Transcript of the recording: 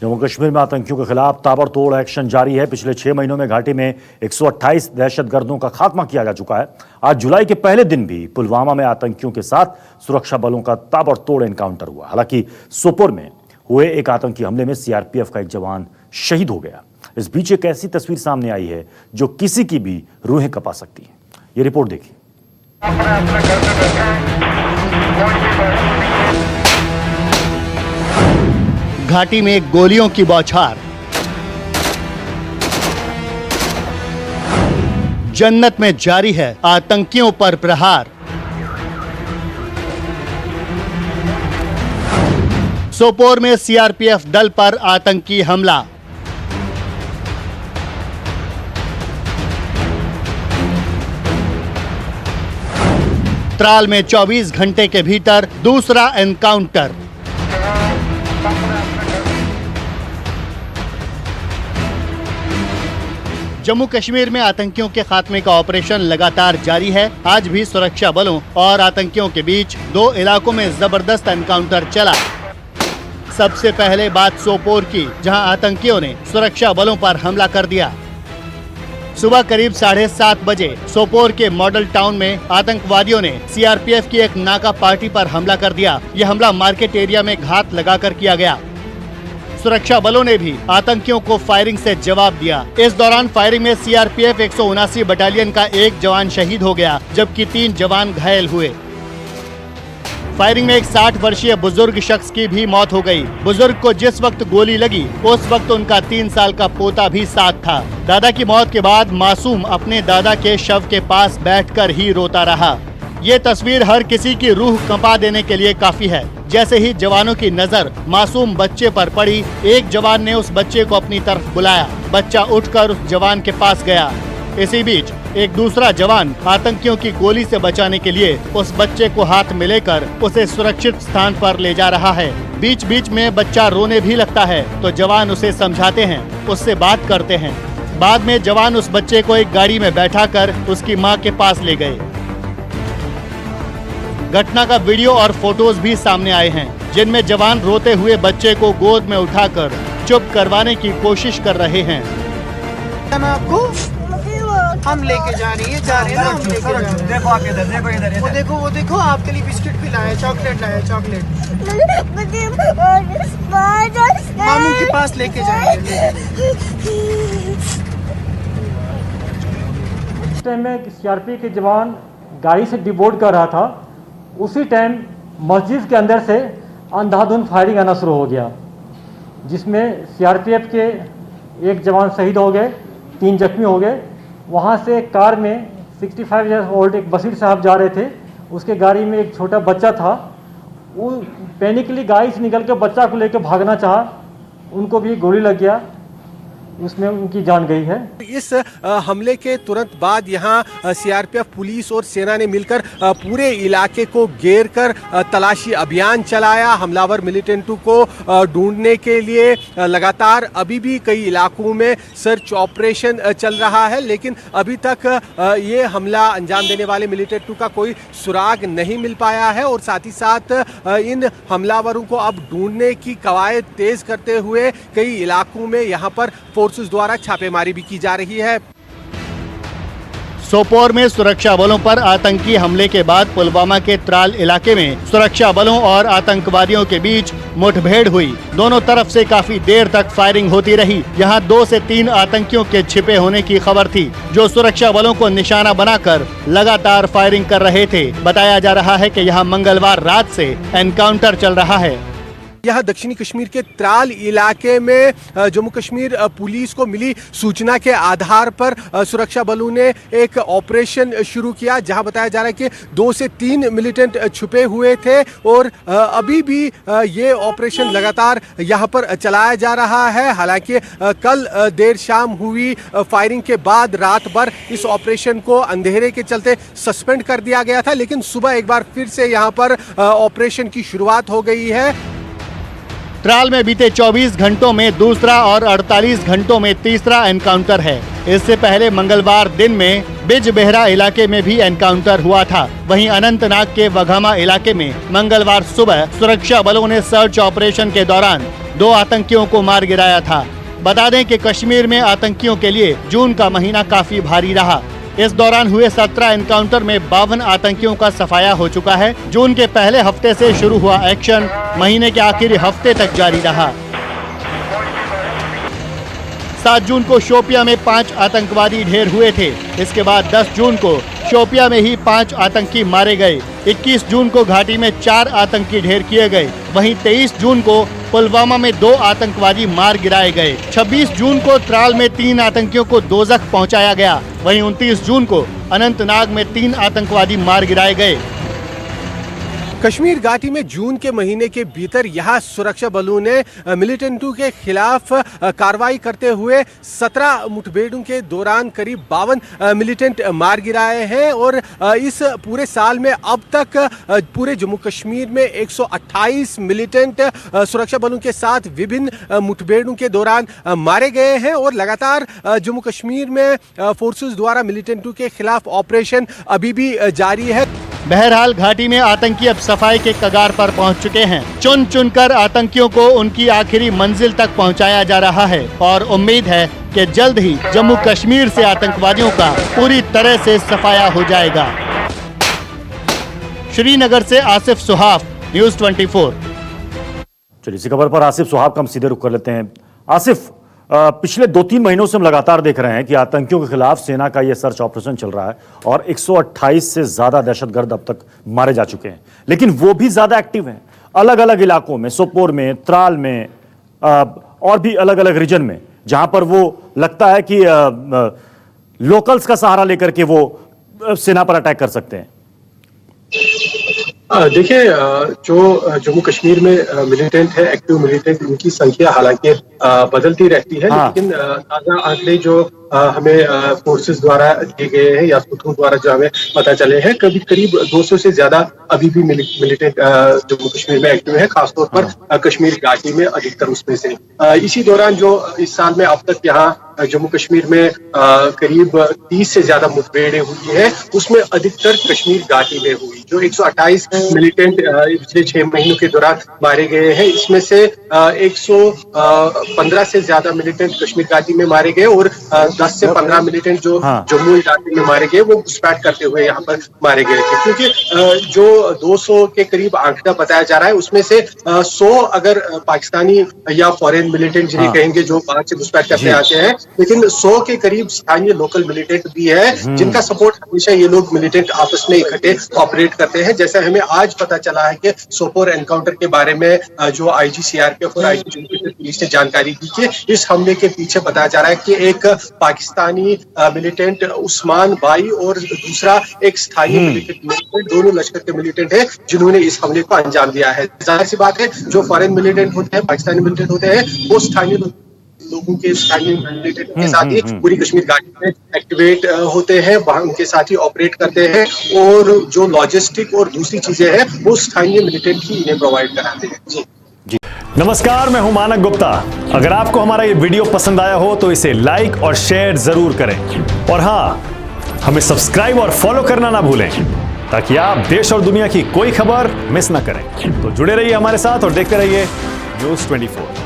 जम्मू कश्मीर में आतंकियों के खिलाफ ताबड़तोड़ एक्शन जारी है। पिछले 6 महीनों में घाटी में 128 दहशतगर्दों का खात्मा किया जा चुका है। आज जुलाई के पहले दिन भी पुलवामा में आतंकियों के साथ सुरक्षा बलों का ताबड़तोड़ एनकाउंटर हुआ। हालांकि सोपोर में हुए एक आतंकी हमले में सीआरपीएफ का एक जवान शहीद हो गया। इस बीच एक ऐसी तस्वीर सामने आई है जो किसी की भी रूहें कपा सकती है। ये रिपोर्ट देखिए। घाटी में गोलियों की बौछार, जन्नत में जारी है आतंकियों पर प्रहार। सोपोर में सीआरपीएफ दल पर आतंकी हमला। त्राल में 24 घंटे के भीतर दूसरा एनकाउंटर। जम्मू कश्मीर में आतंकियों के खात्मे का ऑपरेशन लगातार जारी है। आज भी सुरक्षा बलों और आतंकियों के बीच 2 इलाकों में जबरदस्त एनकाउंटर चला। सबसे पहले बात सोपोर की, जहां आतंकियों ने सुरक्षा बलों पर हमला कर दिया। सुबह करीब 7:30 बजे सोपोर के मॉडल टाउन में आतंकवादियों ने सीआरपीएफ की एक नाका पार्टी पर हमला कर दिया। यह हमला मार्केट एरिया में घात लगाकर किया गया। सुरक्षा बलों ने भी आतंकियों को फायरिंग से जवाब दिया। इस दौरान फायरिंग में सीआरपीएफ 179 बटालियन का एक जवान शहीद हो गया, जबकि 3 जवान घायल हुए। फायरिंग में एक 60 वर्षीय बुजुर्ग शख्स की भी मौत हो गई। बुजुर्ग को जिस वक्त गोली लगी उस वक्त उनका 3 साल का पोता भी साथ था। दादा की मौत के बाद मासूम अपने दादा के शव के पास बैठकर ही रोता रहा। ये तस्वीर हर किसी की रूह कंपा देने के लिए काफी है। जैसे ही जवानों की नजर मासूम बच्चे पर पड़ी, एक जवान ने उस बच्चे को अपनी तरफ बुलाया। बच्चा उठकर उस जवान के पास गया। इसी बीच एक दूसरा जवान आतंकियों की गोली से बचाने के लिए उस बच्चे को हाथ में लेकर उसे सुरक्षित स्थान पर ले जा रहा है। बीच बीच में बच्चा रोने भी लगता है तो जवान उसे समझाते हैं, उससे बात करते हैं। बाद में जवान उस बच्चे को एक गाड़ी में बैठाकर उसकी मां के पास ले गए। घटना का वीडियो और फोटोज भी सामने आए हैं, जिनमें जवान रोते हुए बच्चे को गोद में उठाकर चुप करवाने की कोशिश कर रहे हैं। हम लेके जा रही है, ना हम लेके जा रहे हैं। देखो वो देखो आपके लिए बिस्किट भी लाया, चॉकलेट लाया, चॉकलेट मामू के पास लेके जाएंगे। उस टाइम में सीआरपी के जवान गाड़ी से डिबोर्ड कर रहा था। उसी टाइम मस्जिद के अंदर से अंधाधुंध फायरिंग आना शुरू हो गया, जिसमें सीआरपीएफ के एक जवान शहीद हो गए, 3 जख्मी हो गए। वहाँ से कार में 65 ईयर ओल्ड एक बशीर साहब जा रहे थे। उसके गाड़ी में एक छोटा बच्चा था। वो पैनिकली गाड़ी से निकल के बच्चा को लेकर भागना चाहा, उनको भी गोली लग गया, उसमें उनकी जान गई है। इस हमले के तुरंत बाद यहाँ सीआरपीएफ, पुलिस और सेना ने मिलकर पूरे इलाके को घेर कर तलाशी अभियान चलाया। हमलावर मिलिटेंटों को ढूंढने के लिए लगातार अभी भी कई इलाकों में सर्च ऑपरेशन चल रहा है, लेकिन अभी तक ये हमला अंजाम देने वाले मिलिटेंटों का कोई सुराग नहीं मिल पाया है। और साथ ही साथ इन हमलावरों को अब ढूंढने की कवायद तेज करते हुए कई इलाकों में यहाँ पर फोर्सेस द्वारा छापेमारी भी की जा रही है। सोपोर में सुरक्षा बलों पर आतंकी हमले के बाद पुलवामा के त्राल इलाके में सुरक्षा बलों और आतंकवादियों के बीच मुठभेड़ हुई। दोनों तरफ से काफी देर तक फायरिंग होती रही। यहां 2 से 3 आतंकियों के छिपे होने की खबर थी, जो सुरक्षा बलों को निशाना बनाकर लगातार फायरिंग कर रहे थे। बताया जा रहा है कि यहां मंगलवार रात से एनकाउंटर चल रहा है। यह दक्षिणी कश्मीर के त्राल इलाके में जम्मू कश्मीर पुलिस को मिली सूचना के आधार पर सुरक्षा बलों ने एक ऑपरेशन शुरू किया, जहां बताया जा रहा है कि 2 से 3 मिलिटेंट छुपे हुए थे। और अभी भी ये ऑपरेशन लगातार यहां पर चलाया जा रहा है। हालांकि कल देर शाम हुई फायरिंग के बाद रात भर इस ऑपरेशन को अंधेरे के चलते सस्पेंड कर दिया गया था, लेकिन सुबह एक बार फिर से यहां पर ऑपरेशन की शुरुआत हो गई है। त्राल में बीते 24 घंटों में दूसरा और 48 घंटों में तीसरा एनकाउंटर है। इससे पहले मंगलवार दिन में बिजबेहरा इलाके में भी एनकाउंटर हुआ था। वहीं अनंतनाग के वघामा इलाके में मंगलवार सुबह सुरक्षा बलों ने सर्च ऑपरेशन के दौरान 2 आतंकियों को मार गिराया था। बता दें कि कश्मीर में आतंकियों के लिए जून का महीना काफी भारी रहा। इस दौरान हुए 17 एनकाउंटर में 52 आतंकियों का सफाया हो चुका है। जून के पहले हफ्ते से शुरू हुआ एक्शन महीने के आखिरी हफ्ते तक जारी रहा। 7 जून को शोपिया में 5 आतंकवादी ढेर हुए थे। इसके बाद 10 जून को शोपिया में ही 5 आतंकी मारे गए। 21 जून को घाटी में 4 आतंकी ढेर किए गए। वहीं 23 जून को पुलवामा में 2 आतंकवादी मार गिराए गए। 26 जून को त्राल में 3 आतंकियों को दोज़ख पहुंचाया गया। वहीं 29 जून को अनंतनाग में 3 आतंकवादी मार गिराए गए। कश्मीर घाटी में जून के महीने के भीतर यहाँ सुरक्षा बलों ने मिलिटेंटों के खिलाफ कार्रवाई करते हुए 17 मुठभेड़ों के दौरान करीब 52 मिलिटेंट मार गिराए हैं और इस पूरे साल में अब तक पूरे जम्मू कश्मीर में 128 मिलिटेंट सुरक्षा बलों के साथ विभिन्न मुठभेड़ों के दौरान मारे गए हैं और लगातार जम्मू कश्मीर में फोर्सेस द्वारा मिलिटेंटों के खिलाफ ऑपरेशन अभी भी जारी है। बहरहाल घाटी में आतंकी अब सफाई के कगार पर पहुंच चुके हैं। चुन चुनकर आतंकियों को उनकी आखिरी मंजिल तक पहुंचाया जा रहा है और उम्मीद है कि जल्द ही जम्मू कश्मीर से आतंकवादियों का पूरी तरह से सफाया हो जाएगा। श्रीनगर से आसिफ सुहाफ, न्यूज़ 24। चलिए इसी खबर पर आसिफ सुहाब का हम सीधे रुख कर लेते हैं। आसिफ, पिछले 2-3 महीनों से हम लगातार देख रहे हैं कि आतंकियों के खिलाफ सेना का यह सर्च ऑपरेशन चल रहा है और 128 से ज्यादा दहशतगर्द अब तक मारे जा चुके हैं, लेकिन वो भी ज्यादा एक्टिव हैं अलग अलग इलाकों में, सोपोर में, त्राल में और भी अलग अलग रीजन में, जहां पर वो लगता है कि लोकल्स का सहारा लेकर के वो सेना पर अटैक कर सकते हैं। देखिए, जो जम्मू कश्मीर में मिलिटेंट है, एक्टिव मिलिटेंट, उनकी संख्या हालांकि बदलती रहती है, लेकिन ताजा आंकड़े जो हमें फोर्सेस द्वारा दिए गए हैं या सूत्रों द्वारा जो हमें पता चले हैं, करीब 200 से ज्यादा अभी भी मिलिटेंट जम्मू कश्मीर में एक्टिव है, खासतौर पर कश्मीर घाटी में अधिकतर उसमें से। इसी दौरान जो इस साल में अब तक यहाँ जम्मू कश्मीर में करीब 30 से ज्यादा मुठभेड़ें हुई है, उसमें अधिकतर कश्मीर घाटी में हुई। जो 128 मिलिटेंट पिछले 6 महीनों के दौरान मारे गए हैं, इसमें से 115 से ज्यादा मिलिटेंट कश्मीर घाटी में मारे गए और 10 से 15 मिलिटेंट जो जम्मू इलाके में मारे गए वो घुसपैठ करते हुए यहाँ पर मारे गए थे। क्योंकि जो 200 के करीब आंकड़ा बताया जा रहा है, उसमें से 100 अगर पाकिस्तानी या फॉरेन मिलिटेंट जिन्हें कहेंगे जो बाहर से घुसपैठ करते आते हैं, लेकिन 100 के करीब स्थानीय लोकल मिलिटेंट भी है, जिनका सपोर्ट हमेशा ये लोग मिलिटेंट आपस में इकट्ठे ऑपरेट करते हैं। जैसे हमें आज पता चला है कि सोपोर एनकाउंटर के बारे में जो आईजी सीआरपीएफ और आईजी पुलिस ने जानकारी दी कि इस हमले के पीछे बताया जा रहा है कि एक पाकिस्तानी मिलिटेंट उस्मान बाई और दूसरा एक स्थानीय मिलिटेंट, दोनों लश्कर के मिलिटेंट है जिन्होंने इस हमले को अंजाम दिया है। जाहिर सी बात है, जो फॉरेन मिलिटेंट होते हैं, पाकिस्तानी मिलिटेंट होते हैं, वो स्थानीय लोगों के स्थानीय मिलिटेंट के साथ ही पूरी कश्मीर घाटी में एक्टिवेट होते हैं, वहां उनके साथ ही ऑपरेट करते हैं और जो लॉजिस्टिक और दूसरी चीजें हैं वो स्थानीय मिलिटेंट ही इन्हें प्रोवाइड कराते हैं। जी नमस्कार, मैं हूं मानक गुप्ता। अगर आपको हमारा ये वीडियो पसंद आया हो तो इसे लाइक और शेयर जरूर करें और हाँ, हमें सब्सक्राइब और फॉलो करना ना भूलें ताकि आप देश और दुनिया की कोई खबर मिस ना करें। तो जुड़े रहिए हमारे साथ और देखते रहिए न्यूज़ 24।